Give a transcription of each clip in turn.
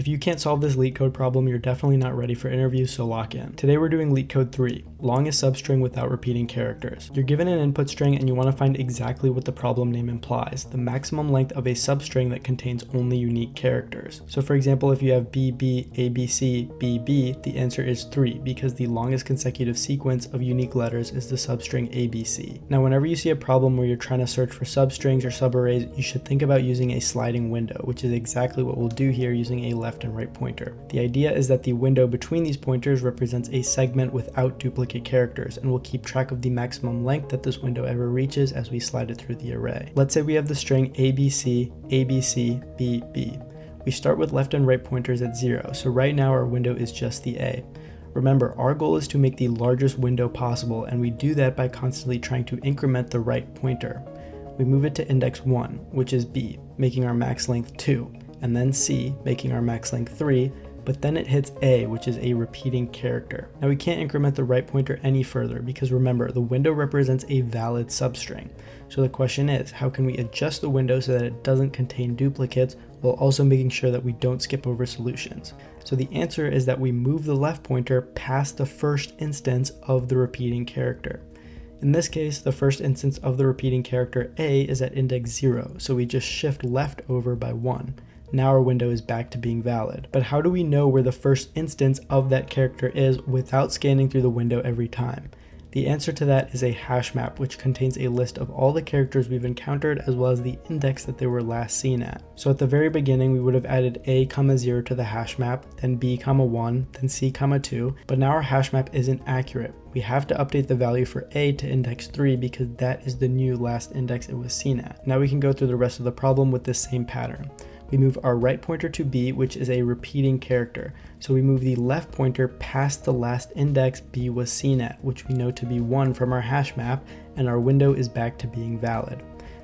If you can't solve this LeetCode problem, you're definitely not ready for interviews, so lock in. Today we're doing LeetCode 3, longest substring without repeating characters. You're given an input string and you want to find exactly what the problem name implies, the maximum length of a substring that contains only unique characters. So for example, if you have BB, ABC, BB, the answer is 3 because the longest consecutive sequence of unique letters is the substring ABC. Now whenever you see a problem where you're trying to search for substrings or subarrays, you should think about using a sliding window, which is exactly what we'll do here using a left and right pointer. The idea is that the window between these pointers represents a segment without duplicate characters and will keep track of the maximum length that this window ever reaches as we slide it through the array. Let's say we have the string ABC, ABC, BB. We start with left and right pointers at 0, so right now our window is just the A. Remember, our goal is to make the largest window possible, and we do that by constantly trying to increment the right pointer. We move it to index 1, which is B, making our max length 2, and then C, making our max length 3, but then it hits A, which is a repeating character. Now we can't increment the right pointer any further because remember, the window represents a valid substring. So the question is, how can we adjust the window so that it doesn't contain duplicates while also making sure that we don't skip over solutions? So the answer is that we move the left pointer past the first instance of the repeating character. In this case, the first instance of the repeating character A is at index 0, so we just shift left over by 1. Now our window is back to being valid. But how do we know where the first instance of that character is without scanning through the window every time? The answer to that is a hash map, which contains a list of all the characters we've encountered as well as the index that they were last seen at. So at the very beginning, we would have added A, 0 to the hash map, then B, 1, then C, 2, but now our hash map isn't accurate. We have to update the value for A to index 3 because that is the new last index it was seen at. Now we can go through the rest of the problem with this same pattern. We move our right pointer to B, which is a repeating character. So we move the left pointer past the last index B was seen at, which we know to be 1 from our hash map, and our window is back to being valid.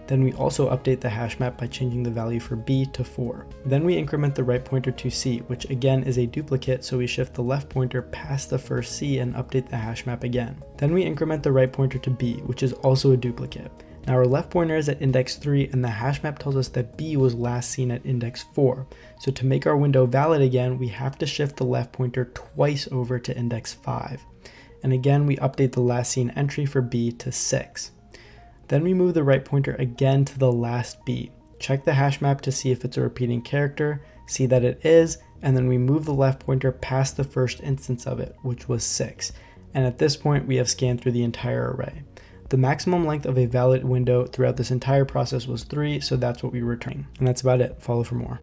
Then we also update the hash map by changing the value for B to 4. Then we increment the right pointer to C, which again is a duplicate, so we shift the left pointer past the first C and update the hash map again. Then we increment the right pointer to B, which is also a duplicate. Now our left pointer is at index 3 and the hash map tells us that B was last seen at index 4. So to make our window valid again, we have to shift the left pointer twice over to index 5. And again, we update the last seen entry for B to 6. Then we move the right pointer again to the last B. Check the hash map to see if it's a repeating character, see that it is, and then we move the left pointer past the first instance of it, which was 6. And at this point, we have scanned through the entire array. The maximum length of a valid window throughout this entire process was 3, so that's what we return. And that's about it. Follow for more.